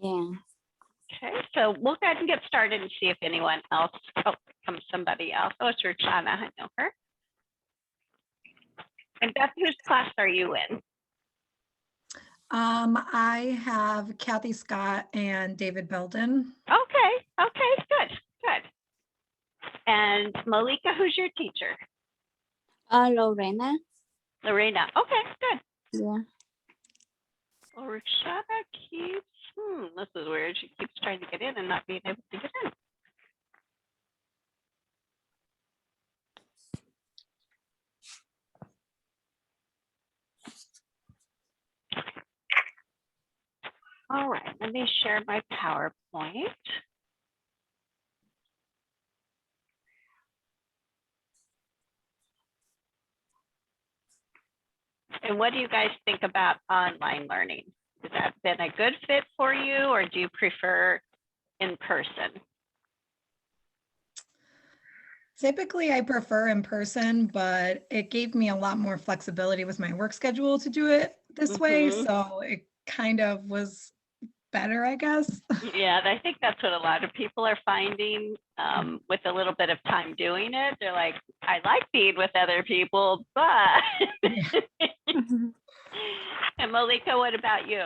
Yeah. Okay, so we'll go ahead and get started and see if anyone else, oh, comes somebody else. Oh, it's Roxana, I know her. And Beth, whose class are you in? I have Kathy Scott and David Belden. Okay, good. And Malika, who's your teacher? Lorena. Lorena, okay, good. Yeah. Well, Roxana keeps, this is weird. She keeps trying to get in and not being able to get in. All right, let me share my PowerPoint. And what do you guys think about online learning? Has that been a good fit for you, or do you prefer in person? Typically, I prefer in person, but it gave me a lot more flexibility with my work schedule to do it this way. Mhm. So it kind of was better, I guess. Yeah, I think that's what a lot of people are finding with a little bit of time doing it. They're like, I like being with other people, but. And Malika, what about you?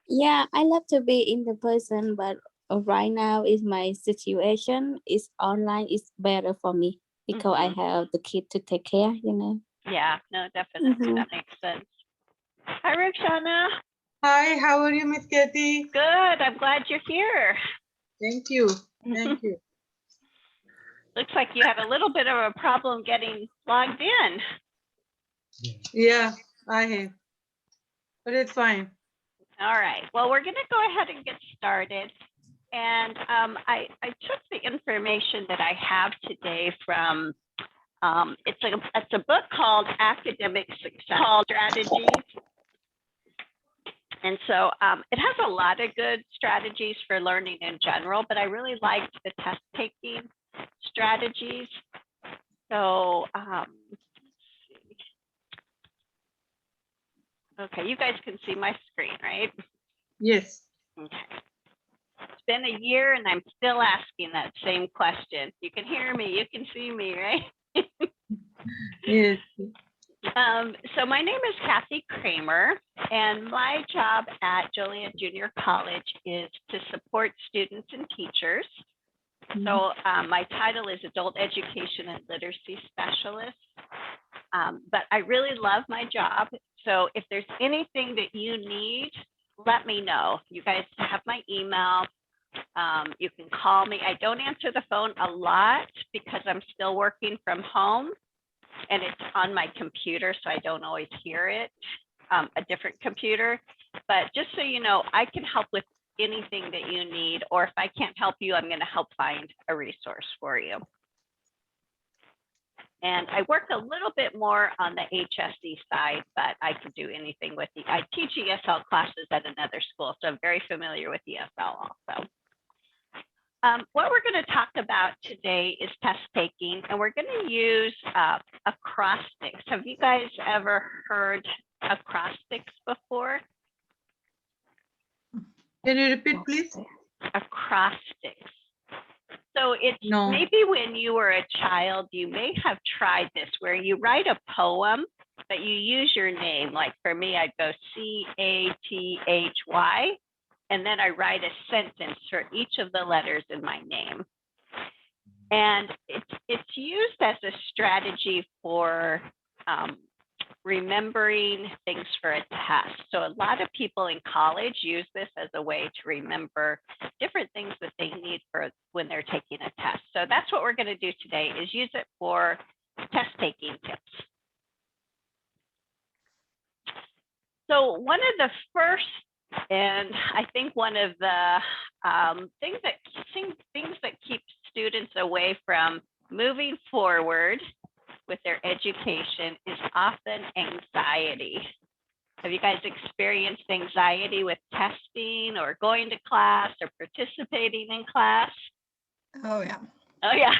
Yeah, I love to be in the person, but right now is my situation is online is better for me because I have the kid to take care, Yeah, no, definitely. Mhm. That makes sense. Hi, Roxana. Hi, how are you, Miss Kathy? Good. I'm glad you're here. Thank you. Thank you. Looks like you had a little bit of a problem getting logged in. Yeah, I have. But it's fine. All right. Well, we're going to go ahead and get started. And I took the information that I have today from, it's a book called Academic Success Strategies. And so it has a lot of good strategies for learning in general, but I really liked the test taking strategies. So, okay, you guys can see my screen, right? Yes. Okay. It's been a year and I'm still asking that same question. You can hear me, you can see me, right? Yes. So my name is Kathy Kramer, and my job at Joliet Junior College is to support students and teachers. So my title is Adult Education and Literacy Specialist. But I really love my job. So if there's anything that you need, let me know. You guys have my email. You can call me. I don't answer the phone a lot because I'm still working from home and it's on my computer, so I don't always hear it, a different computer. But just so you know, I can help with anything that you need, or if I can't help you, I'm going to help find a resource for you. And I work a little bit more on the HSE side, but I can do anything with I teach ESL classes at another school, so I'm very familiar with ESL also. What we're going to talk about today is test taking, and we're going to use acrostics. Have you guys ever heard acrostics before? Can you repeat, please? Acrostics. So it's No. maybe when you were a child, you may have tried this where you write a poem, but you use your name. Like for me, I'd go C-A-T-H-Y, and then I write a sentence for each of the letters in my name. And it's used as a strategy for remembering things for a test. So a lot of people in college use this as a way to remember different things that they need for when they're taking a test. So that's what we're going to do today, is use it for test taking tips. So one of the first, and I think one of the things that keep students away from moving forward with their education is often anxiety. Have you guys experienced anxiety with testing or going to class or participating in class? Oh, yeah. Oh, yeah.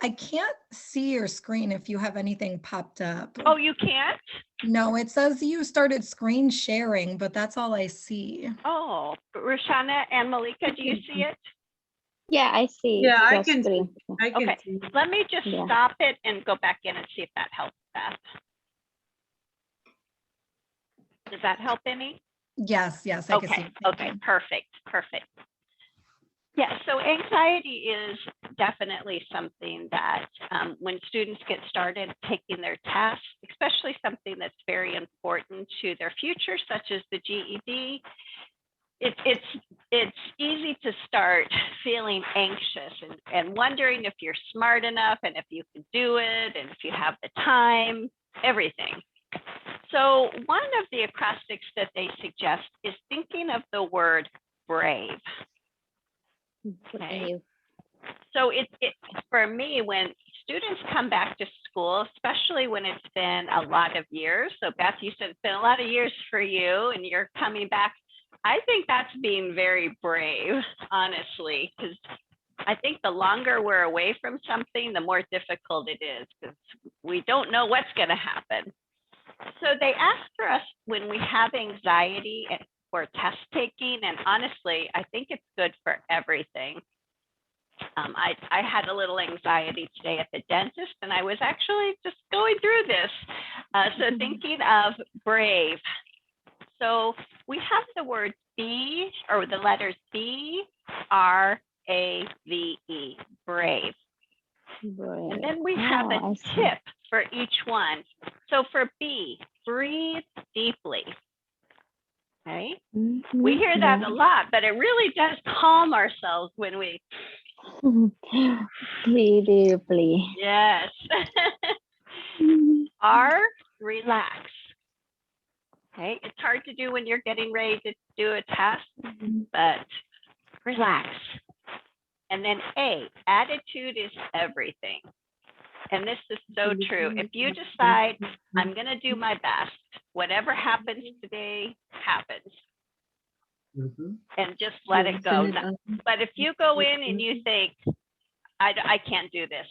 I can't see your screen if you have anything popped up. Oh, you can't? No, it says you started screen sharing, but that's all I see. Oh, Roshana and Malika, do you see it? Yeah, I see. Yeah, I your can see. screen. I can Okay. see. Let me just Yeah. stop it and go back in and see if that helps, Beth. Does that help any? Yes, yes, I can see. Okay, it. Thank okay, you. perfect, perfect. Yeah, so anxiety is definitely something that when students get started taking their tests, especially something that's very important to their future, such as the GED, it's easy to start feeling anxious and wondering if you're smart enough and if you can do it and if you have the time, everything. So one of the acrostics that they suggest is thinking of the word brave. Okay. Brave. So it for me, when students come back to school, especially when it's been a lot of years. So Beth, you said it's been a lot of years for you and you're coming back. I think that's being very brave, honestly, because I think the longer we're away from something, the more difficult it is because we don't know what's going to happen. So they ask for us when we have anxiety for test taking, and honestly, I think it's good for everything. I had a little anxiety today at the dentist, and I was actually just going through this. So thinking of brave. So we have the word B, or the letters B, R, A, V, E, brave. Brave. And then we have Oh, a I see. tip for each one. So for B, breathe deeply. Okay. Mhm, We hear that yeah. a lot, but it really does calm ourselves when we, Breathe deeply. yes. R, relax. Okay. It's hard to do when you're getting ready to do a test, but relax. And then A, attitude is everything. And this is so true. If you decide, I'm going to do my best, whatever happens today happens, and just let it go. But if you go in and you think, I can't do this,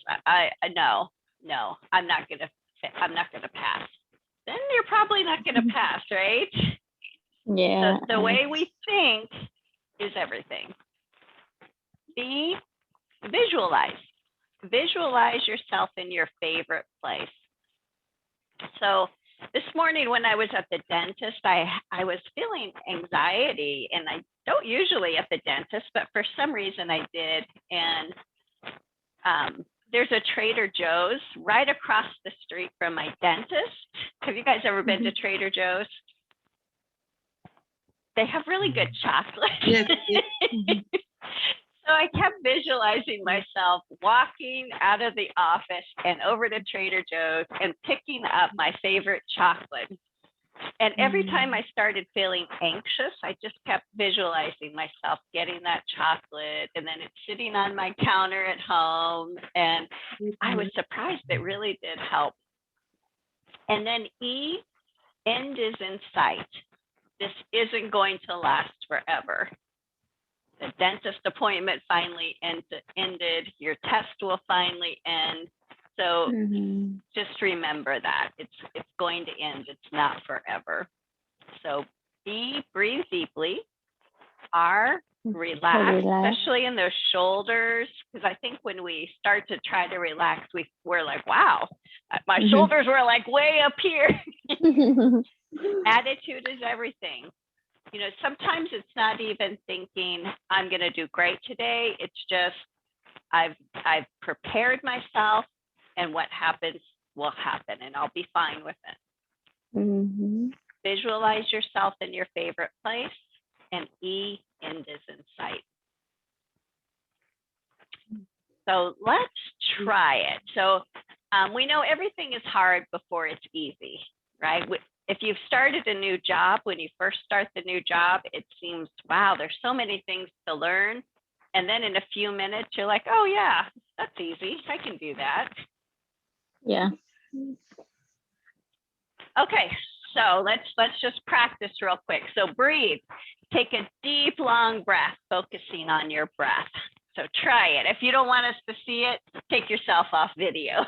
no, I'm not going to pass, then you're probably not going to pass, right? Yeah. The way we think is everything. B, visualize. Visualize yourself in your favorite place. So this morning when I was at the dentist, I was feeling anxiety, and I don't usually at the dentist, but for some reason I did. And there's a Trader Joe's right across the street from my dentist. Have you guys ever been to Trader Joe's? They have really good chocolate. Yes, yes. So I kept visualizing myself walking out of the office and over to Trader Joe's and picking up my favorite chocolate. And every time I started feeling anxious, I just kept visualizing myself getting that chocolate, and then it's sitting on my counter at home. And I was surprised it really did help. And then E, end is in sight. This isn't going to last forever. The dentist appointment finally ended. Your test will finally end. So just remember that it's going to end. It's not forever. So B, breathe deeply. R, relax, especially in those shoulders, because I think when we start to try to relax, we're like, wow, my shoulders were like way up here. Attitude is everything. You know, sometimes it's not even thinking I'm going to do great today. It's just I've prepared myself, and what happens will happen, and I'll be fine with it. Visualize yourself in your favorite place, and E, end is in sight. So let's try it. So we know everything is hard before it's easy, right? If you've started a new job, when you first start the new job, it seems, wow, there's so many things to learn. And then in a few minutes, you're like, oh yeah, that's easy. I can do that. Yeah. Okay, so let's just practice real quick. So breathe. Take a deep, long breath, focusing on your breath. So try it. If you don't want us to see it, take yourself off video.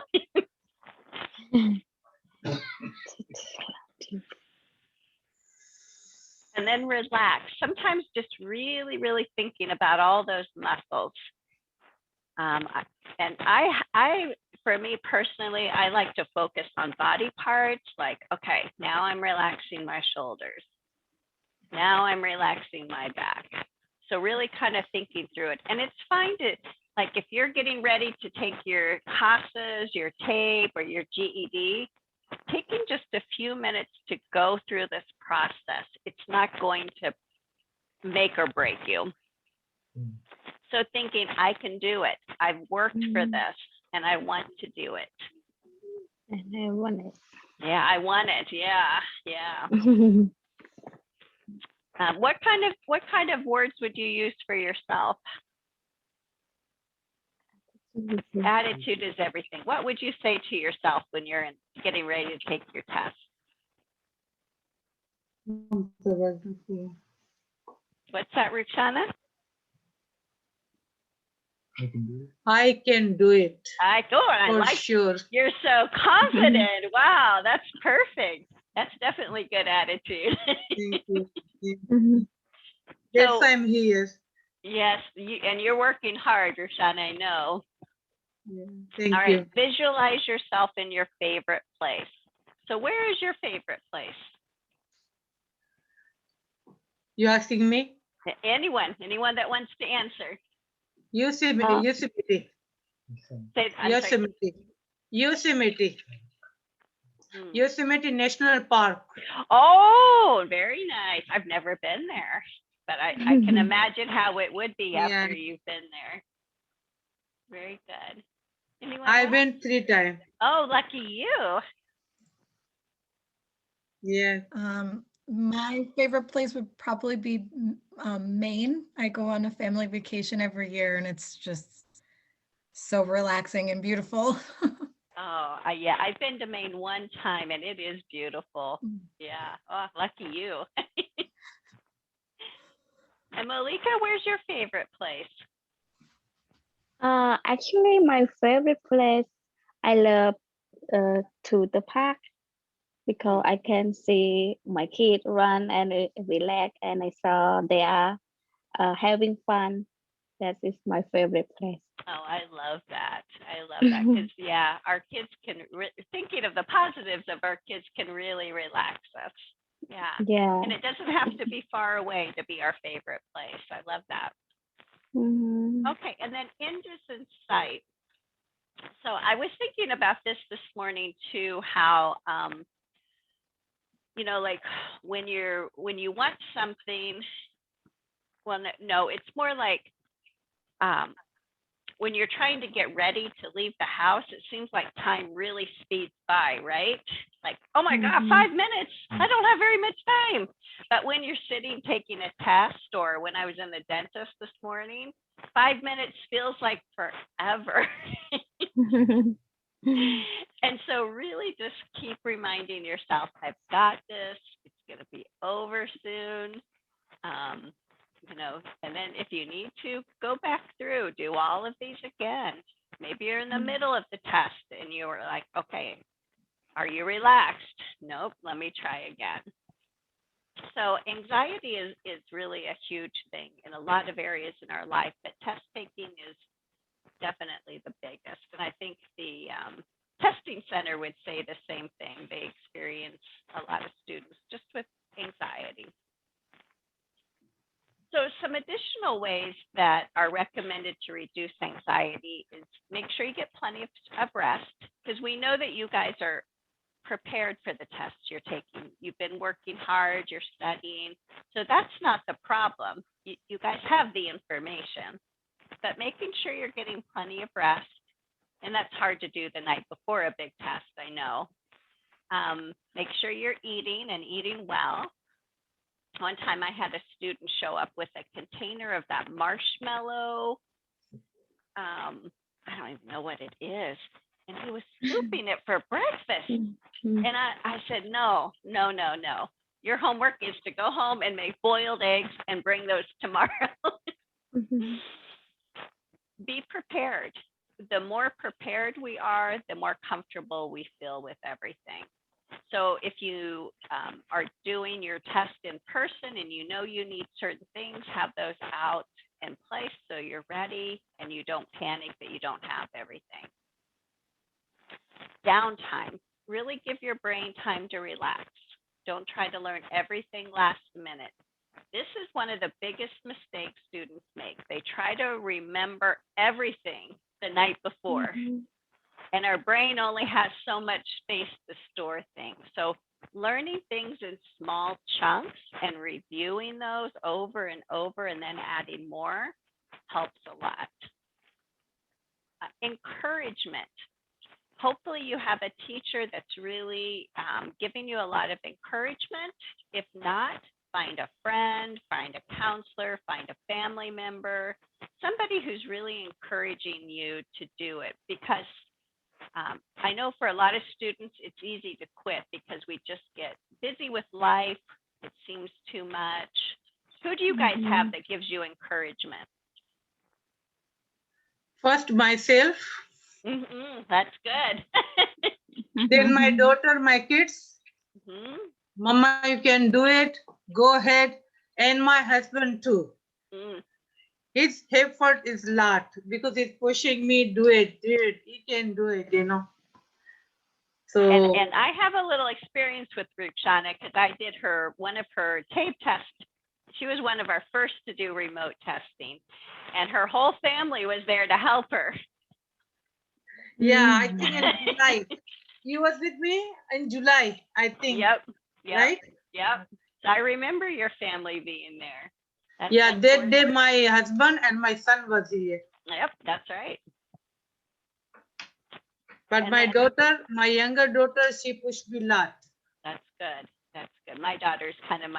And then relax. Sometimes just really, really thinking about all those muscles. And for me personally, I like to focus on body parts. Like, okay, now I'm relaxing my shoulders. Now I'm relaxing my back. So really kind of thinking through it. And it's fine to, like, if you're getting ready to take your CASAs, your tape, or your GED, taking just a few minutes to go through this process, it's not going to make or break you. So thinking, I can do it. I've worked for this and I want to do it. And I want it. Yeah, I want it. Yeah, yeah. What kind of words would you use for yourself? Attitude is everything. What would you say to yourself when you're getting ready to take your test? What's that, Ruchana? I can do it. I For like sure. you're so confident. Wow, that's perfect. That's definitely good attitude. Thank you. Mhm. Yes, So- I'm here. Yes, and you're working hard, Ruchana, I know. Yeah, thank All you. right, visualize yourself in your favorite place. So where is your favorite place? You asking me? Anyone that wants to answer. Yosemite. Yosemite. Say, I'm sorry. Yosemite. Yosemite. Hmm. Yosemite National Park. Oh, very nice. I've never been there, but I can Mhm. imagine how it would be Yeah. after you've been there. Very good. Anyone I else? went 3 times. Oh, lucky you. Yeah. My favorite place would probably be Maine. I go on a family vacation every year and it's just so relaxing and beautiful. Oh, yeah, I've been to Maine one time and it is beautiful. Mm. Yeah. Oh, lucky you. And Malika, where's your favorite place? Actually, my favorite place, I love to the park because I can see my kids run and relax, and I saw they are having fun. That is my favorite place. Oh, I love that. I love that because yeah, our kids can thinking of the positives of our kids can really relax us. Yeah, Yeah. and it doesn't have to be far away to be our favorite place. I love that. Mhm. Okay, and then indecent sight. So I was thinking about this morning too. How you know, like when you want something. Well, no, it's more like when you're trying to get ready to leave the house, it seems like time really speeds by, right? Like, oh my God, Mhm. 5 minutes. I don't have very much time. But when you're sitting taking a test, or when I was in the dentist this morning, 5 minutes feels like forever. And so really just keep reminding yourself, I've got this. It's going to be over soon. You know, and then if you need to, go back through, do all of these again. Maybe you're in the middle of the test and you're like, okay, are you relaxed? Nope, let me try again. So anxiety is really a huge thing in a lot of areas in our life, but test taking is definitely the biggest. And I think the testing center would say the same thing. They experience a lot of students just with anxiety. So some additional ways that are recommended to reduce anxiety is make sure you get plenty of rest, because we know that you guys are prepared for the tests you're taking. You've been working hard, you're studying. So that's not the problem. You guys have the information, but making sure you're getting plenty of rest, and that's hard to do the night before a big test, I know. Make sure you're eating and eating well. One time I had a student show up with a container of that marshmallow. I don't even know what it is. And he was scooping it for breakfast. Mhm. And I said, no. Your homework is to go home and make boiled eggs and bring those tomorrow. Mhm. be prepared. The more prepared we are, the more comfortable we feel with everything. So if you are doing your test in person and you know you need certain things, have those out in place so you're ready and you don't panic that you don't have everything. Downtime. Really give your brain time to relax. Don't try to learn everything last minute. This is one of the biggest mistakes students make. They try to remember everything the night before, Mhm. and our brain only has so much space to store things. So learning things in small chunks and reviewing those over and over and then adding more helps a lot. Encouragement. Hopefully you have a teacher that's really giving you a lot of encouragement. If not, find a friend, find a counselor, find a family member, somebody who's really encouraging you to do it. Because I know for a lot of students, it's easy to quit because we just get busy with life. It seems too much. Who do you guys have that gives you encouragement? First myself, That's good. then my daughter, my kids. Mhm. Mama, you can do it. Go ahead. And my husband too. Mm. His effort is lot because he's pushing me, do it, do it. He can do it, you know. So And I have a little experience with Rukhsana because I did one of her tape tests. She was one of our first to do remote testing, and her whole family was there to help her. yeah, I think in July. He was with me in July, I think. Yep. Right? Yep. So I remember your family being there. Yeah, That's that day important. my husband and my son was here. Yep, that's right. But And my then- daughter, my younger daughter, she pushed me a lot. That's good. That's good. My daughter's kind of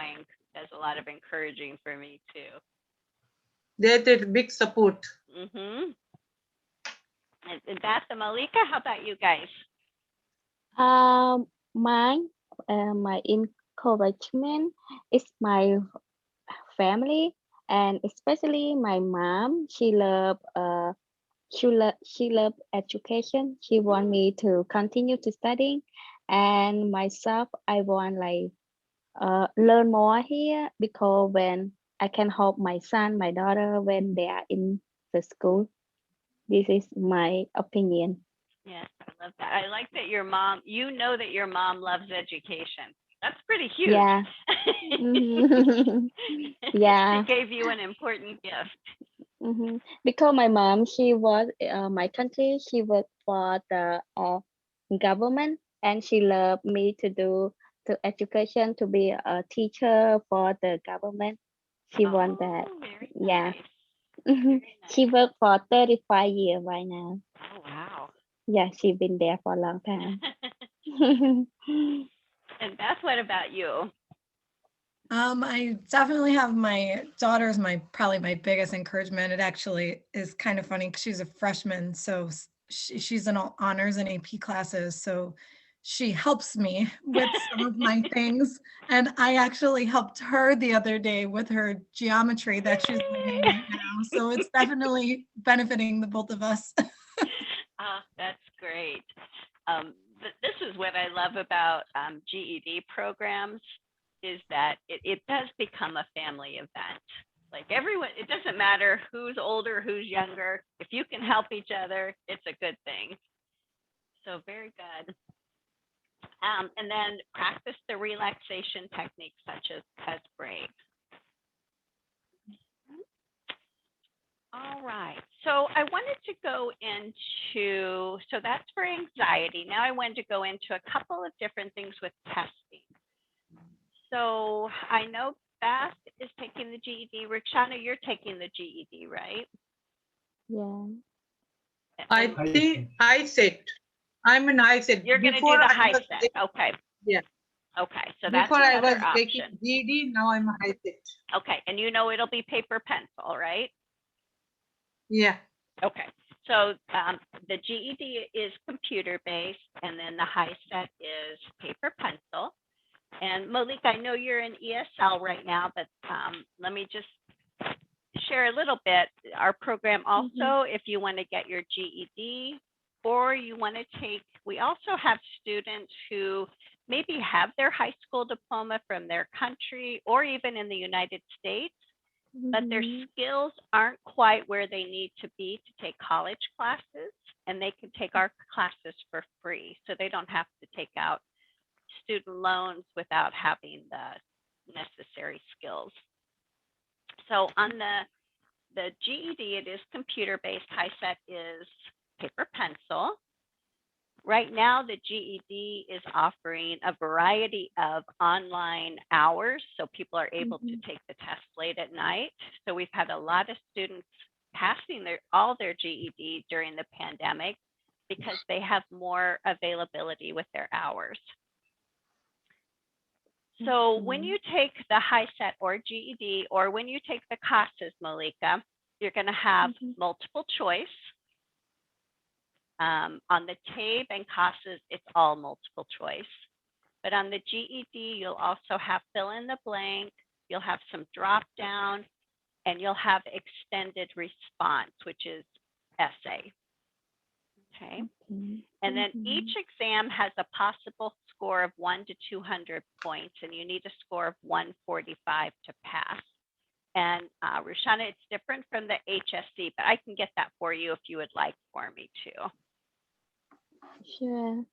does a lot of encouraging for me too. That is big support. Mm-hmm. And Beth and Malika, how about you guys? My encouragement is my family, and especially my mom. She love education. She want me to continue to studying, and myself, I want learn more here, because when I can help my son, my daughter when they are in the school. This is my opinion. Yes, I love that. I like that you know that your mom loves education. That's pretty huge. Yeah. Mhm. Yeah. She gave you an important gift. Because my mom, she was my country. She worked for the government, and she loved me to do to education, to be a teacher for the government. She want that. Oh, very Yeah. nice. Mhm. Very She nice. worked for 35 years right now. Oh, wow. Yeah, she been there for a long time. And Beth, what about you? I definitely have my daughter's probably my biggest encouragement. It actually is kind of funny because she's a freshman, so she's in all honors and AP classes. So she helps me with some of my things. And I actually helped her the other day with her geometry that she's learning right now. So it's definitely benefiting the both of us. That's great. This is what I love about GED programs, is that it does become a family event. Like everyone, it doesn't matter who's older, who's younger. If you can help each other, it's a good thing. So very good. And then practice the relaxation techniques such as breaks. All right. So I wanted to go into, so that's for anxiety. Now I wanted to go into a couple of different things with testing. So I know Beth is taking the GED. Rukhsana, you're taking the GED, right? Yeah. I think I said. I'm an I said. You're going to do the high set. Okay. Yeah. Okay. So that's Before I another was option. taking GD, now I'm a high set. Okay. And you know it'll be paper pencil, right? Yeah. Okay. So the GED is computer based, and then the high set is paper pencil. And Malik, I know you're in ESL right now, but let me just share a little bit. Our program also, if you want to get your GED or you want to take, we also have students who maybe have their high school diploma from their country or even in the United States, but their skills aren't quite where they need to be to take college classes, and they can take our classes for free. So they don't have to take out student loans without having the necessary skills. So on the GED, it is computer-based. HiSET is paper pencil. Right now, the GED is offering a variety of online hours, so people are able to take the test late at night. So we've had a lot of students passing all their GED during the pandemic because they have more availability with their hours. So when you take the HiSET or GED, or when you take the CASAS, Malika, you're going to have multiple choice. On the TABE and CASAS, it's all multiple choice. But on the GED, you'll also have fill in the blank, you'll have some drop down, and you'll have extended response, which is essay. Okay. And then each exam has a possible score of 1 to 200 points, and you need a score of 145 to pass. And Rushana, it's different from the HSC, but I can get that for you if you would like for me to. Sure.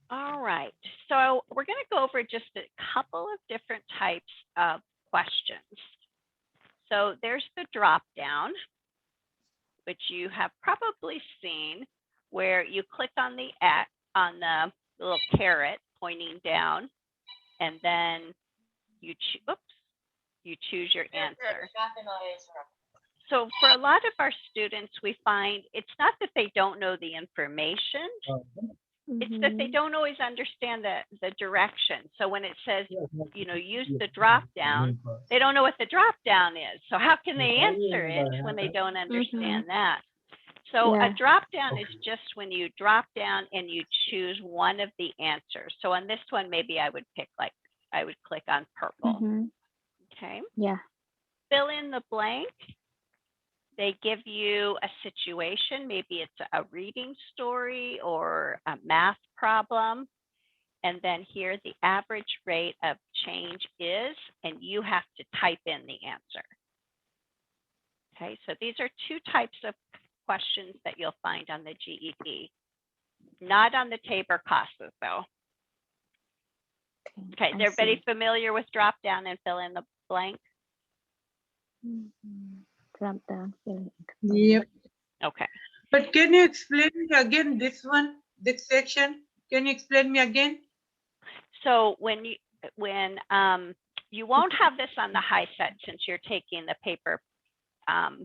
All right, so we're going to go over just a couple of different types of questions. So there's the drop down, which you have probably seen, where you click on the little caret pointing down, and then you choose your answer. So for a lot of our students, we find it's not that they don't know the information, it's that they don't always understand the direction. So when it says, you know, use the drop down, they don't know what the drop down is. So how can they answer it when they don't understand that? So a drop down is just when you drop down and you choose one of the answers. So on this one, maybe I would pick, like, I would click on purple. Okay. Yeah. Fill in the blank. They give you a situation, maybe it's a reading story or a math problem. And then here the average rate of change is, and you have to type in the answer. Okay, so these are two types of questions that you'll find on the GED, not on the TABE or CASAS though. Okay, is everybody familiar with drop down and fill in the blank? Drop down. Yep. Okay. But can you explain me again this one, this section? Can you explain me again? So when you won't have this on the HiSET since you're taking the paper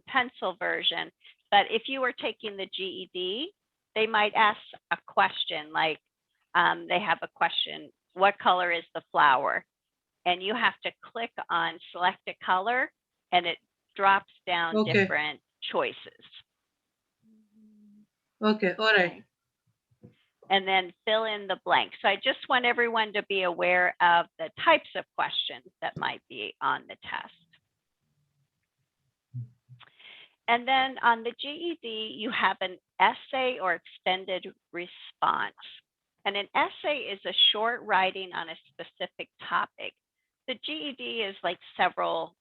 pencil version, but if you were taking the GED, they might ask a question like they have a question, what color is the flower? And you have to click on select a color, and it drops down different choices. Okay, all right. And then fill in the blank. So I just want everyone to be aware of the types of questions that might be on the test. And then on the GED, you have an essay or extended response. And an essay is a short writing on a specific topic. The GED is like several,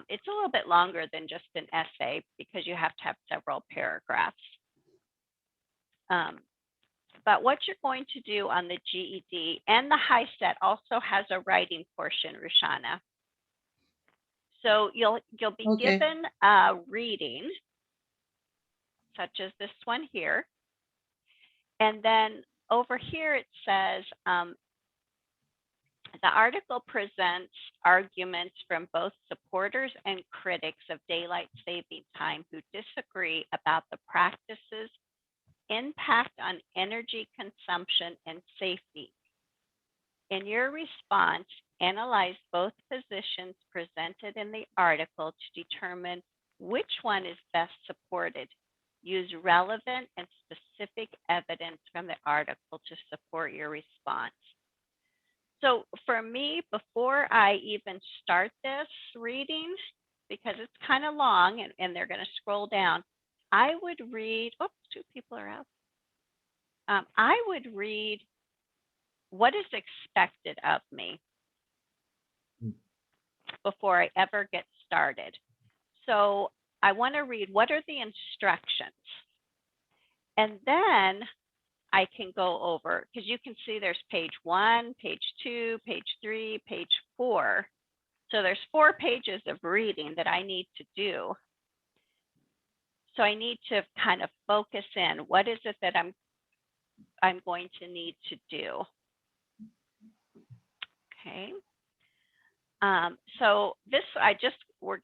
it's a little bit longer than just an essay because you have to have several paragraphs. But what you're going to do on the GED, and the HiSET also has a writing portion, Rushana. So you'll be given a reading, such as this one here. And then over here it says, the article presents arguments from both supporters and critics of daylight saving time who disagree about the practices impact on energy consumption and safety. In your response, analyze both positions presented in the article to determine which one is best supported. Use relevant and specific evidence from the article to support your response. So for me, before I even start this reading, because it's kind of long and they're going to scroll down. I would read, oops, two people are out. I would read what is expected of me before I ever get started. So I want to read what are the instructions. And then I can go over, because you can see there's page 1, page 2, page 3, page 4. So there's 4 pages of reading that I need to do. So I need to kind of focus in. What is it that I'm going to need to do? Okay. So this, we're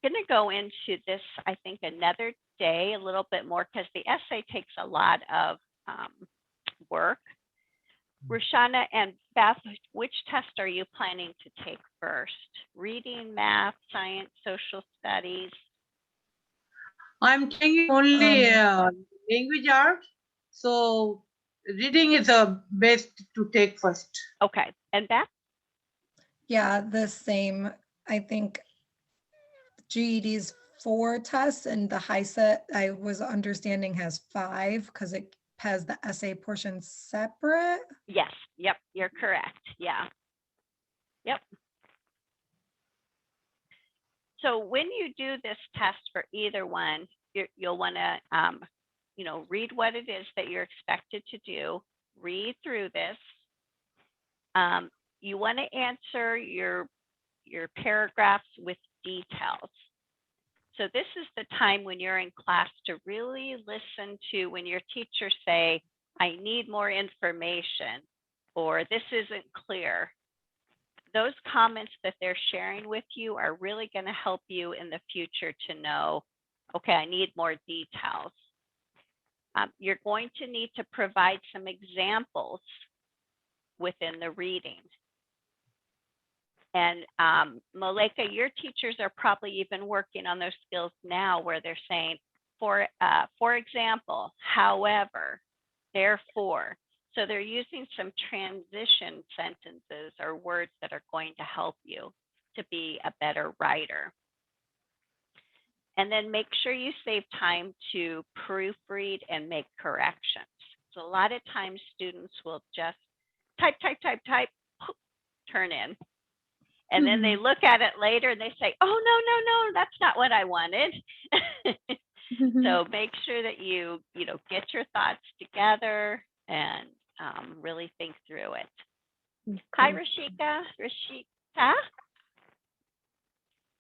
going to go into this, I think, another day a little bit more, because the essay takes a lot of work. Roshana and Beth, which test are you planning to take first? Reading, math, science, social studies? I'm taking only language art. So reading is the best to take first. Okay. And Beth? Yeah, the same. I think GED's 4 tests and the HiSET, I was understanding, has 5 because it has the essay portion separate. Yes. Yep. You're correct. Yeah. Yep. So when you do this test for either one, you'll want to, read what it is that you're expected to do, read through this. You want to answer your paragraphs with details. So this is the time when you're in class to really listen to when your teachers say, I need more information, or this isn't clear. Those comments that they're sharing with you are really going to help you in the future to know, okay, I need more details. You're going to need to provide some examples within the reading. And Maleka, your teachers are probably even working on those skills now where they're saying, for example, however, therefore. So they're using some transition sentences or words that are going to help you to be a better writer. And then make sure you save time to proofread and make corrections. So a lot of times students will just type, turn in. And then they look at it later and they say, oh, no, that's not what I wanted. So make sure that you get your thoughts together and really think through it. Okay. Hi, Rashika. Rashika?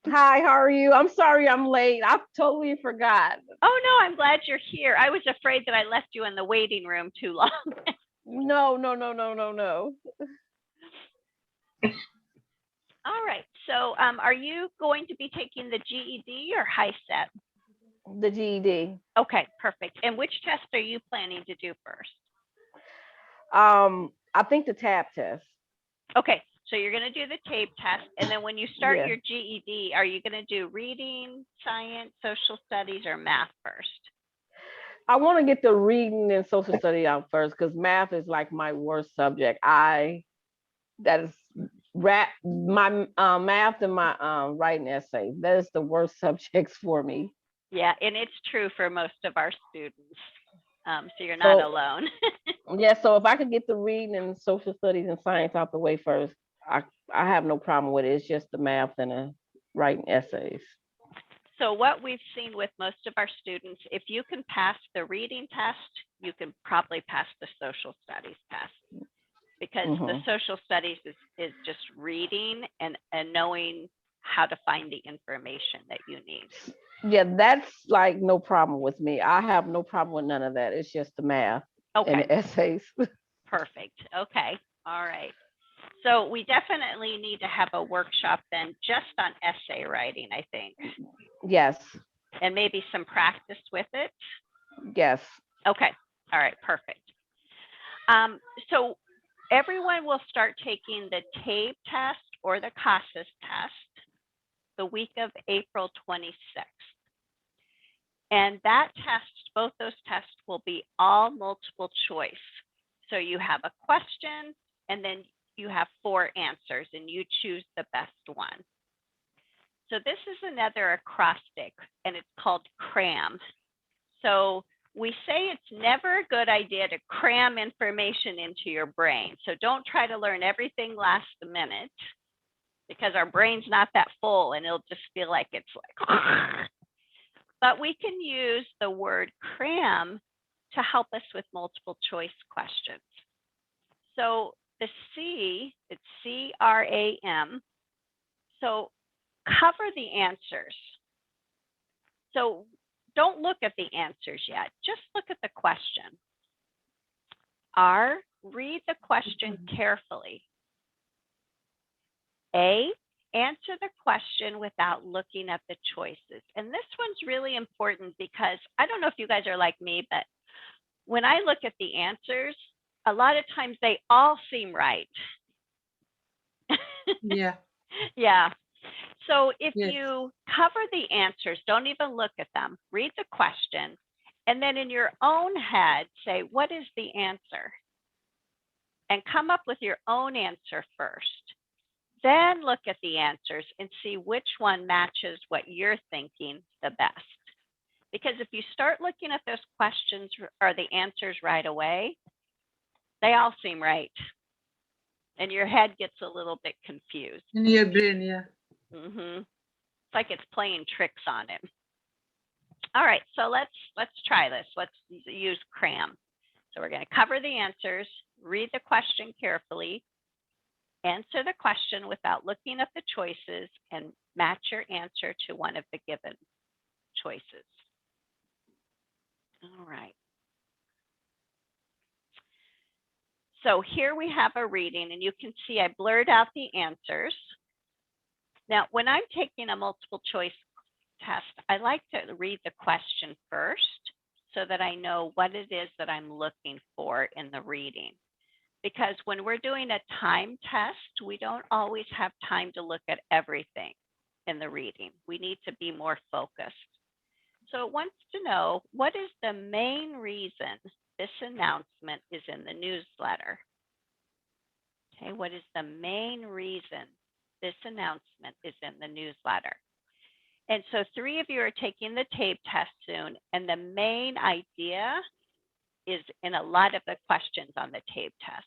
Hi, how are you? I'm sorry I'm late. I totally forgot. Oh, no, I'm glad you're here. I was afraid that I left you in the waiting room too long. No. All right. So are you going to be taking the GED or HiSET? The GED. Okay, perfect. And which test are you planning to do first? I think the TAB test. Okay, so you're going to do the TABE test, and then when you start Yeah. your GED, are you going to do reading, science, social studies, or math first? I want to get the reading and social study out first because math is like my worst subject. My math and my writing essay. That is the worst subjects for me. Yeah, and it's true for most of our students. So you're not alone. Yeah, so if I could get the reading and social studies and science out the way first, I have no problem with it. It's just the math and the writing essays. So what we've seen with most of our students, if you can pass the reading test, you can probably pass the social studies test, because the social studies is just reading and knowing how to find the information that you need. Yeah, that's like no problem with me. I have no problem with none of that. It's just the math and the essays. Perfect. Okay. All right. So we definitely need to have a workshop then just on essay writing, I think. Yes. And maybe some practice with it. Yes. Okay. All right. Perfect. So everyone will start taking the TABE test or the CASAS test the week of April 26th. And that test, both those tests will be all multiple choice. So you have a question and then you have 4 answers and you choose the best one. So this is another acrostic, and it's called CRAM. So we say it's never a good idea to cram information into your brain. So don't try to learn everything last minute, because our brain's not that full and it'll just feel like it's like, but we can use the word cram to help us with multiple choice questions. So the C, it's C-R-A-M. So cover the answers. So don't look at the answers yet. Just look at the question. R, read the question carefully. A, answer the question without looking at the choices. And this one's really important because I don't know if you guys are like me, but when I look at the answers, a lot of times they all seem right. Yeah. Yeah. So if Yes. you cover the answers, don't even look at them, read the question, and then in your own head, say, what is the answer? And come up with your own answer first. Then look at the answers and see which one matches what you're thinking the best. Because if you start looking at those questions or the answers right away, they all seem right. And your head gets a little bit confused. In your brain, yeah. It's like it's playing tricks on it. All right, so let's try this. Let's use CRAM. So we're going to cover the answers, read the question carefully, answer the question without looking at the choices, and match your answer to one of the given choices. All right. So here we have a reading, and you can see I blurred out the answers. Now, when I'm taking a multiple choice test, I like to read the question first so that I know what it is that I'm looking for in the reading. Because when we're doing a time test, we don't always have time to look at everything in the reading. We need to be more focused. So it wants to know, what is the main reason this announcement is in the newsletter? Okay, what is the main reason this announcement is in the newsletter? And so 3 of you are taking the TABE test soon, and the main idea is in a lot of the questions on the TABE test.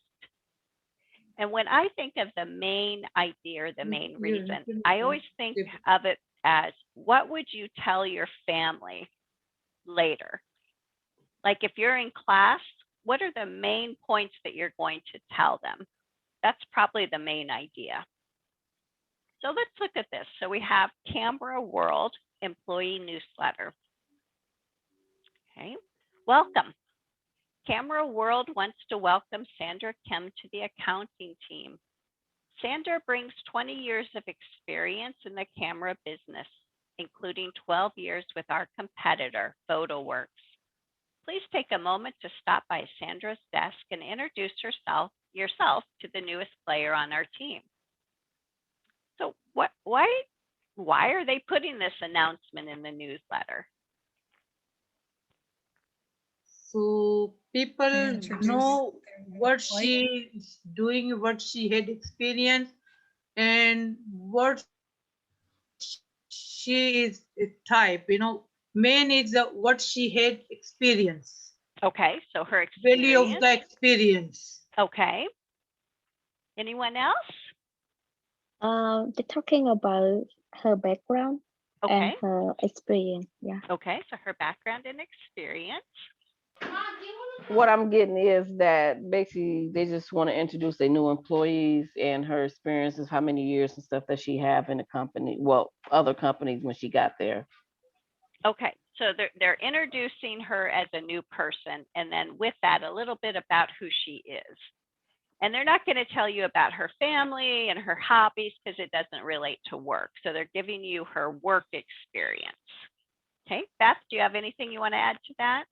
And when I think of the main idea or the main reason, I always think of it as, what would you tell your family later? Like if you're in class, what are the main points that you're going to tell them? That's probably the main idea. So let's look at this. So we have Camera World Employee Newsletter. Okay, welcome. Camera World wants to welcome Sandra Kim to the accounting team. Sandra brings 20 years of experience in the camera business, including 12 years with our competitor, PhotoWorks. Please take a moment to stop by Sandra's desk and introduce yourself to the newest player on our team. So why are they putting this announcement in the newsletter? So people Introduce know their what employee. she is doing, what she had experience, and what she is type. Main is what she had experience. Okay, so her experience. Value of the experience. Okay. Anyone else? They're talking about her background Okay. and her experience. Yeah. Okay, so her background and experience. What I'm getting is that basically they just want to introduce their new employees and her experiences, how many years and stuff that she have in the company, well, other companies when she got there. Okay, so they're introducing her as a new person, and then with that, a little bit about who she is. And they're not going to tell you about her family and her hobbies because it doesn't relate to work. So they're giving you her work experience. Okay, Beth, do you have anything you want to add to that?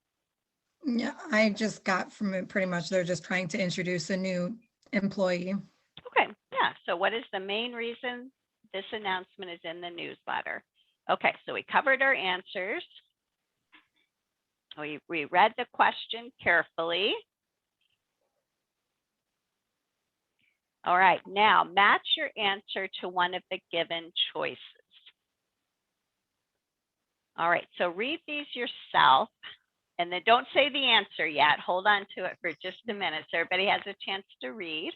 Yeah, I just got from it pretty much they're just trying to introduce a new employee. Okay, yeah. So what is the main reason this announcement is in the newsletter? Okay, so we covered our answers. We read the question carefully. All right, now match your answer to one of the given choices. All right, so read these yourself and then don't say the answer yet. Hold on to it for just a minute so everybody has a chance to read.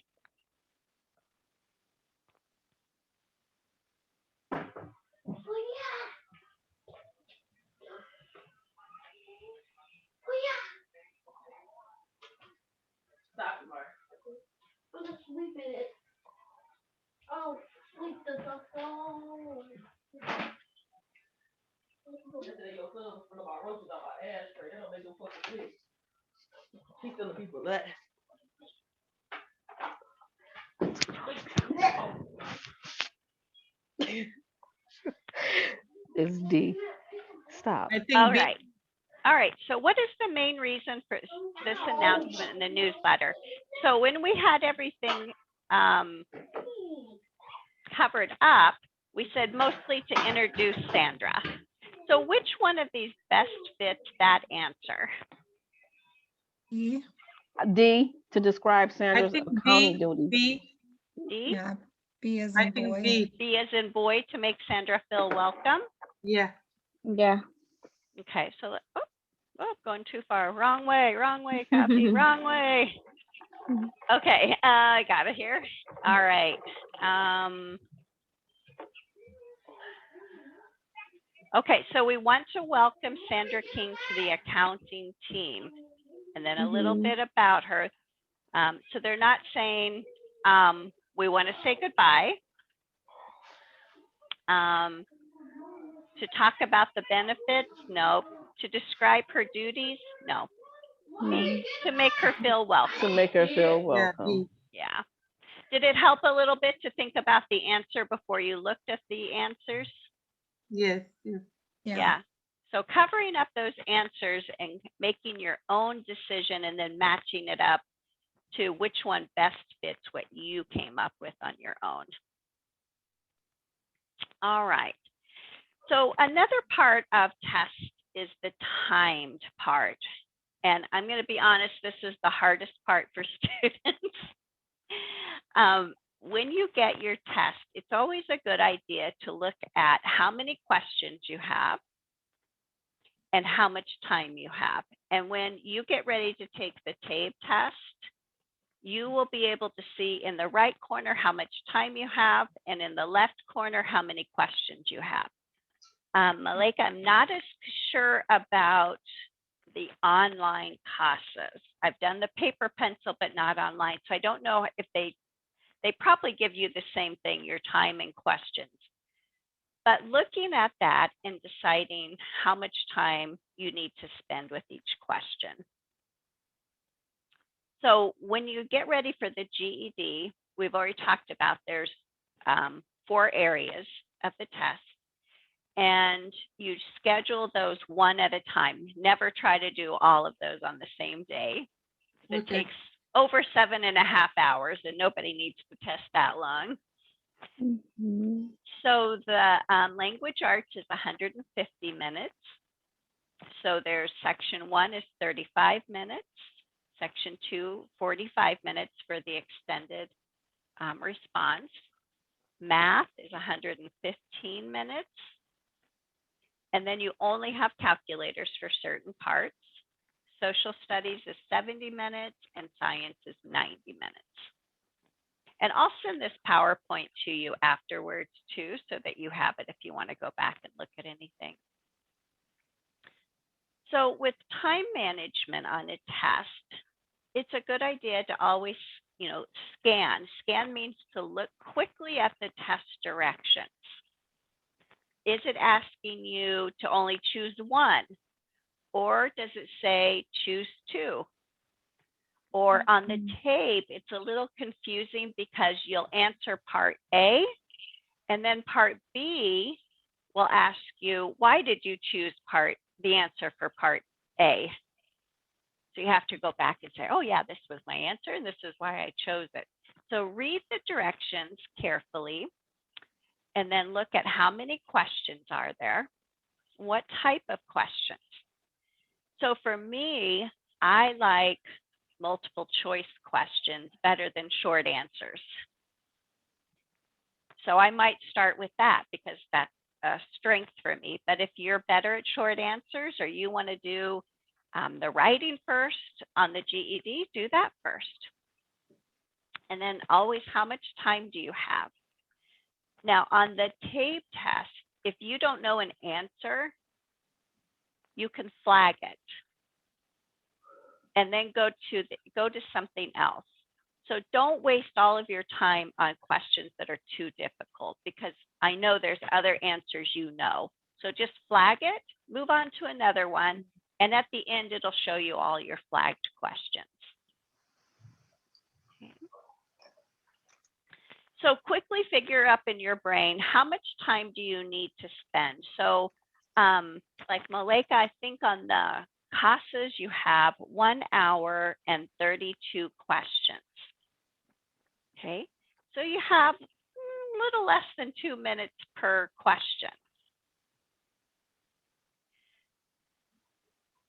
It's D. Stop. I think All B. right. All right. So what is the main reason for this announcement in the newsletter? So when we had everything covered up, we said mostly to introduce Sandra. So which one of these best fits that answer? E. D, to describe Sandra's think accounting B, duties. B. D? Yeah. B as I in think boy. B. B as in boy to make Sandra feel welcome. Yeah. Yeah. Okay, so going too far. Wrong way, Kathy, wrong way. Okay, I got it here. All right. Okay, so we want to welcome Sandra King to the accounting team, and then a little bit about her. So they're not saying we want to say goodbye. To talk about the benefits, no. To describe her duties, no. B, to make her feel welcome. To make her feel Yeah. welcome. B. Yeah. Did it help a little bit to think about the answer before you looked at the answers? Yes. Yes. Yeah. So covering up those answers and making your own decision and then matching it up to which one best fits what you came up with on your own. All right. So another part of test is the timed part. And I'm going to be honest, this is the hardest part for students. When you get your test, it's always a good idea to look at how many questions you have and how much time you have. And when you get ready to take the TABE test, you will be able to see in the right corner how much time you have, and in the left corner how many questions you have. Malika, I'm not as sure about the online CASAs. I've done the paper pencil, but not online. So I don't know if they probably give you the same thing, your time and questions. But looking at that and deciding how much time you need to spend with each question. So when you get ready for the GED, we've already talked about there's 4 areas of the test. And you schedule those one at a time. Never try to do all of those on the same day. It Okay. takes over 7.5 hours, and nobody needs to test that long. So the language arts is 150 minutes. So there's section 1 is 35 minutes. Section 2, 45 minutes for the extended response. Math is 115 minutes. And then you only have calculators for certain parts. Social studies is 70 minutes and science is 90 minutes. And I'll send this PowerPoint to you afterwards too, so that you have it if you want to go back and look at anything. So with time management on a test, it's a good idea to always, scan. Scan means to look quickly at the test directions. Is it asking you to only choose one? Or does it say choose 2? Or on the tape, it's a little confusing because you'll answer part A, and then part B will ask you, why did you choose the answer for part A? So you have to go back and say, oh yeah, this was my answer and this is why I chose it. So read the directions carefully and then look at how many questions are there, what type of questions. So for me, I like multiple choice questions better than short answers. So I might start with that because that's a strength for me. But if you're better at short answers or you want to do the writing first on the GED, do that first. And then always, how much time do you have? Now on the TABE test, if you don't know an answer, you can flag it and then go to something else. So don't waste all of your time on questions that are too difficult, because I know there's other answers you know. So just flag it, move on to another one, and at the end, it'll show you all your flagged questions. Okay. So quickly figure up in your brain, how much time do you need to spend? So like Maleka, I think on the CASAs, you have 1 hour and 32 questions. Okay, so you have a little less than 2 minutes per question.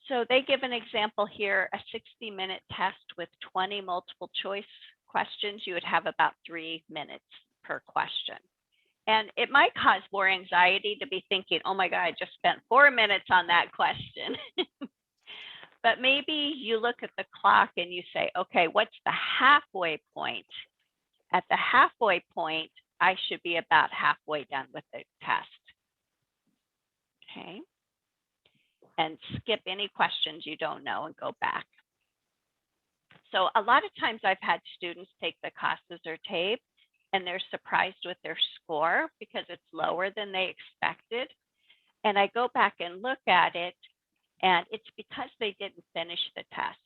So they give an example here, a 60-minute test with 20 multiple choice questions. You would have about 3 minutes per question. And it might cause more anxiety to be thinking, oh my God, I just spent 4 minutes on that question. But maybe you look at the clock and you say, okay, what's the halfway point? At the halfway point, I should be about halfway done with the test. Okay. And skip any questions you don't know and go back. So a lot of times I've had students take the CASAs or TABE and they're surprised with their score because it's lower than they expected. And I go back and look at it, and it's because they didn't finish the test.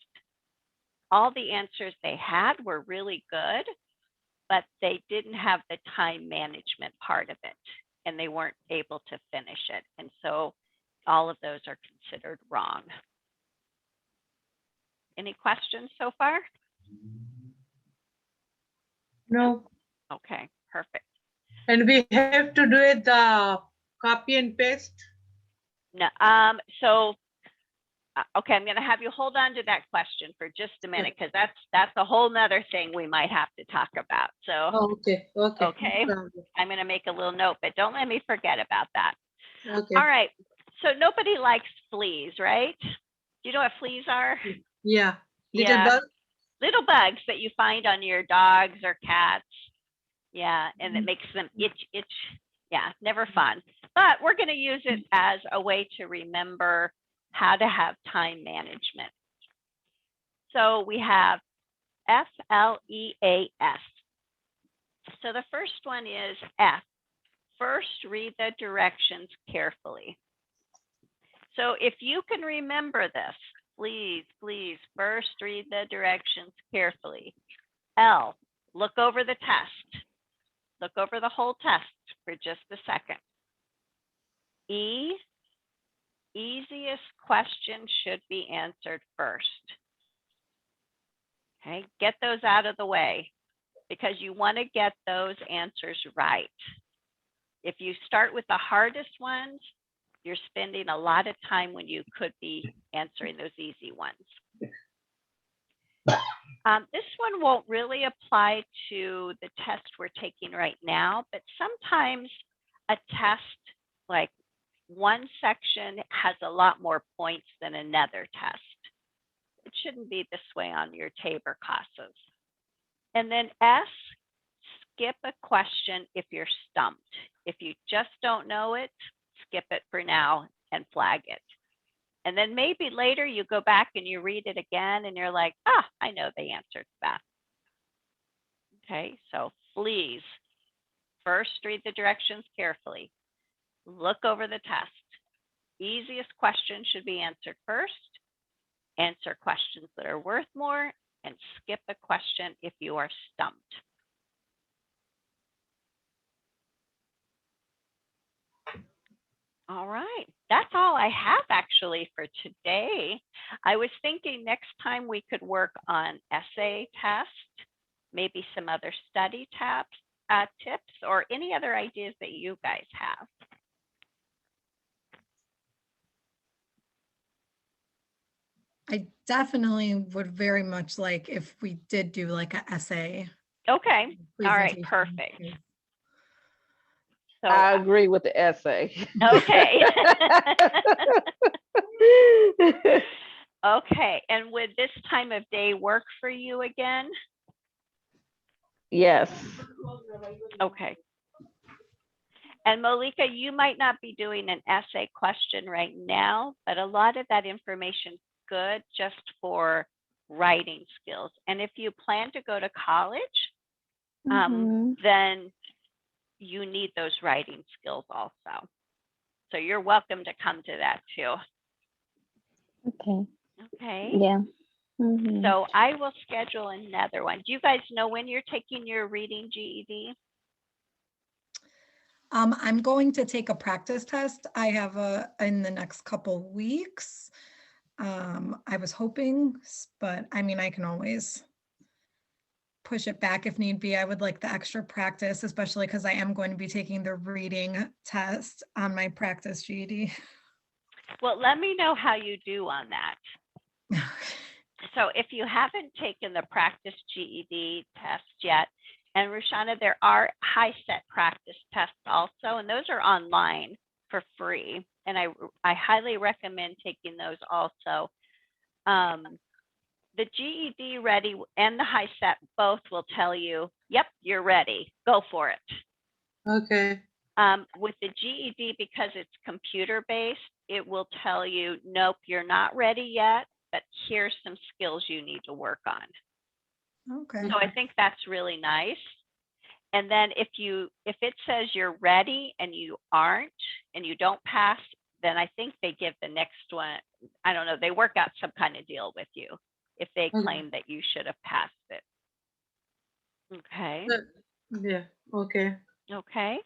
All the answers they had were really good, but they didn't have the time management part of it, and they weren't able to finish it. And so all of those are considered wrong. Any questions so far? No. Okay, perfect. And we have to do it the copy and paste. No, okay, I'm going to have you hold on to that question for just a minute, because that's a whole nother thing we might have to talk about. So, Oh, okay. Okay. I'm going to make a little note, but don't let me forget about that. Okay. All right. So nobody likes fleas, right? Do you know what fleas are? Yeah. Little Yeah. bug. Little bugs that you find on your dogs or cats. Yeah, and it makes them itch. Yeah, never fun. But we're going to use it as a way to remember how to have time management. So we have FLEAS. So the first one is F. First, read the directions carefully. So if you can remember this, please, first read the directions carefully. L, look over the test. Look over the whole test for just a second. E, easiest question should be answered first. Okay, get those out of the way because you want to get those answers right. If you start with the hardest ones, you're spending a lot of time when you could be answering those easy ones. This one won't really apply to the test we're taking right now, but sometimes a test, like one section has a lot more points than another test. It shouldn't be this way on your TABE or CASAs. And then S, skip a question if you're stumped. If you just don't know it, skip it for now and flag it. And then maybe later you go back and you read it again and you're like, I know the answer to that. Okay, so please, first read the directions carefully. Look over the test. Easiest question should be answered first. Answer questions that are worth more and skip a question if you are stumped. All right, that's all I have actually for today. I was thinking next time we could work on essay test, maybe some other study tips, or any other ideas that you guys have. I definitely would very much like if we did do like an essay. Okay, all right, presentation, perfect. because So, I agree with the essay. okay. Okay, and would this time of day work for you again? Yes. Okay. And Malika, you might not be doing an essay question right now, but a lot of that information is good just for writing skills. And if you plan to go to college, Mhm. then you need those writing skills also. So you're welcome to come to that too. Okay. Okay. Yeah. Mhm. So I will schedule another one. Do you guys know when you're taking your reading GED? I'm going to take a practice test. I have in the next couple weeks. I was hoping, but I mean, I can always push it back if need be. I would like the extra practice, especially because I am going to be taking the reading test on my practice GED. Well, let me know how you do on that. So if you haven't taken the practice GED test yet, and Rushana, there are high set practice tests also, and those are online for free. And I highly recommend taking those also. The GED ready and the high set both will tell you, yep, you're ready, go for it. Okay. With the GED, because it's computer based, it will tell you, nope, you're not ready yet, but here's some skills you need to work on. Okay. So I think that's really nice. And then if it says you're ready and you aren't and you don't pass, then I think they give the next one, I don't know, they work out some kind of deal with you if they Okay. claim that you should have passed it. Okay. Yeah. Okay. Okay.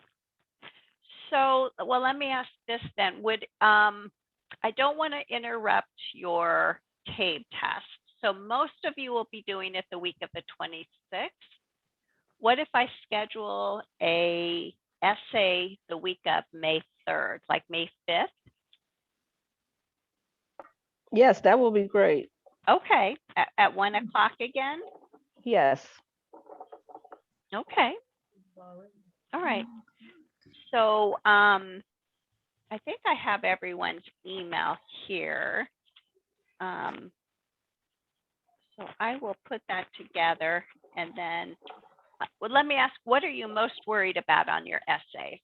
So, well, let me ask this then. I don't want to interrupt your TABE test. So most of you will be doing it the week of the 26th. What if I schedule a essay the week of May 3rd, like May 5th? Yes, that will be great. Okay, at 1 o'clock again? Yes. Okay. All right. So I think I have everyone's email here. So I will put that together and then, well, let me ask, what are you most worried about on your essays?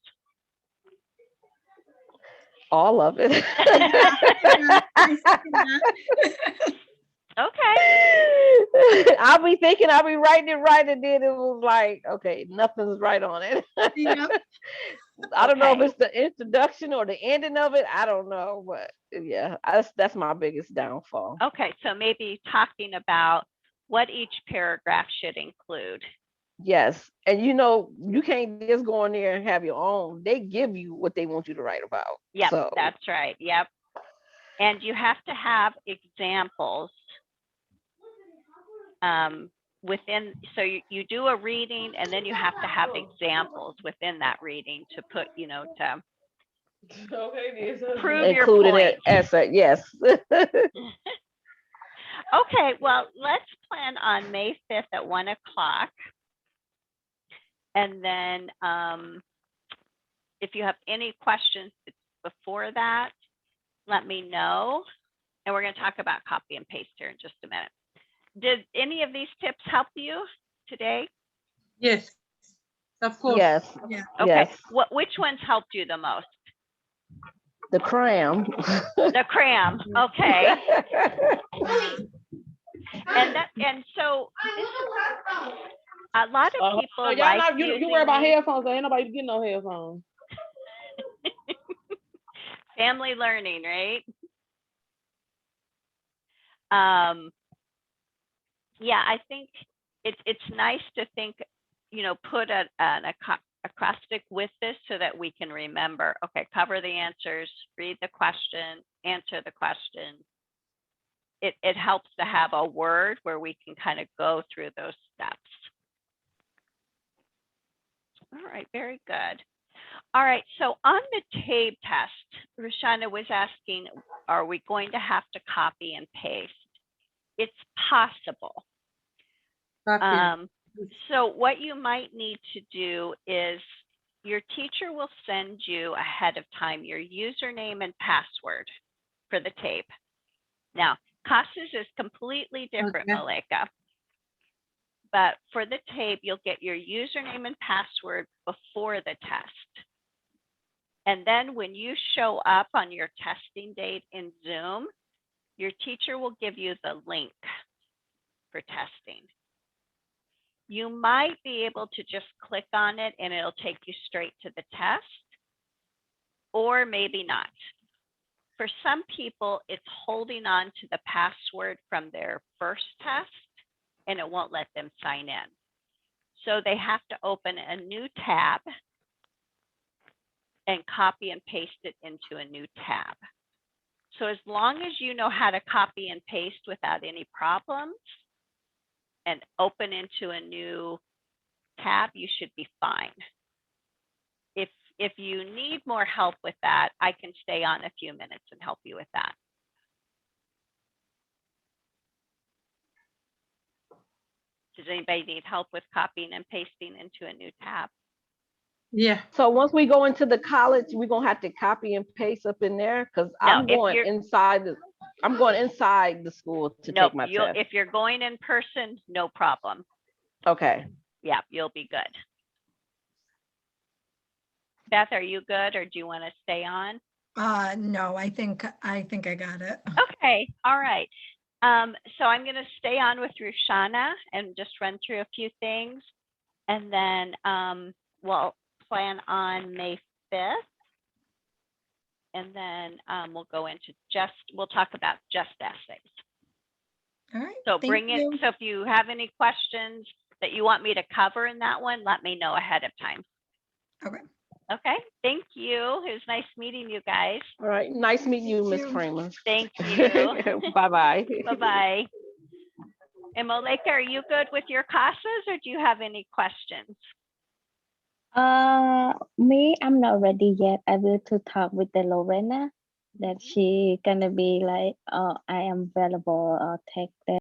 All of it. Okay. I'll be thinking I'll be writing it right, and then it was like, okay, nothing's right on it. Yep. I don't know if Okay. it's the introduction or the ending of it. I don't know, but yeah, that's my biggest downfall. Okay, so maybe talking about what each paragraph should include. Yes, and you can't just go in there and have your own. They give you what they want you to write about. Yep, So that's right. Yep. And you have to have examples within, so you do a reading and then you have to have examples within that reading to put, to prove your including point. it essay, yes. Okay, well, let's plan on May 5th at 1 o'clock. And then if you have any questions before that, let me know. And we're going to talk about copy and paste here in just a minute. Did any of these tips help you today? Yes. Of course. Yes. Yeah. Okay. Yes. Which ones helped you the most? The cram. The cram. Okay. And so a lot of people y'all like you worry about these. headphones. Ain't nobody getting no headphones. Family learning, right? Yeah, I think it's nice to think, put an acrostic with this so that we can remember, okay, cover the answers, read the question, answer the question. It helps to have a word where we can kind of go through those steps. All right, very good. All right, so on the TABE test, Rushana was asking, are we going to have to copy and paste? It's possible. Copy. So what you might need to do is your teacher will send you ahead of time your username and password for the tape. Now, CASAS is completely different, Okay. Malika. But for the tape, you'll get your username and password before the test. And then when you show up on your testing date in Zoom, your teacher will give you the link for testing. You might be able to just click on it and it'll take you straight to the test, or maybe not. For some people, it's holding on to the password from their first test and it won't let them sign in. So they have to open a new tab and copy and paste it into a new tab. So as long as you know how to copy and paste without any problems and open into a new tab, you should be fine. If you need more help with that, I can stay on a few minutes and help you with that. Does anybody need help with copying and pasting into a new tab? Yeah. So once we go into the college, we're gonna have to copy and paste up in there because No, I'm if going you're- inside the school to No, take my test. if you're going in person, no problem. Okay. Yeah, you'll be good. Beth, are you good or do you want to stay on? No, I think I got it. Okay, all right. So I'm going to stay on with Rushana and just run through a few things. And then we'll plan on May 5th. And then we'll go into we'll talk about just essays. All right. So thank bring it, you. so if you have any questions that you want me to cover in that one, let me know ahead of time. Okay. Okay, thank you. It was nice meeting you guys. All right. Nice meeting you, Miss you. Kramer. Thank you. Bye-bye. Bye-bye. And Malika, are you good with your CASAs or do you have any questions? Me, I'm not ready yet. I will to talk with the Lorena that she gonna be like, I am available, take the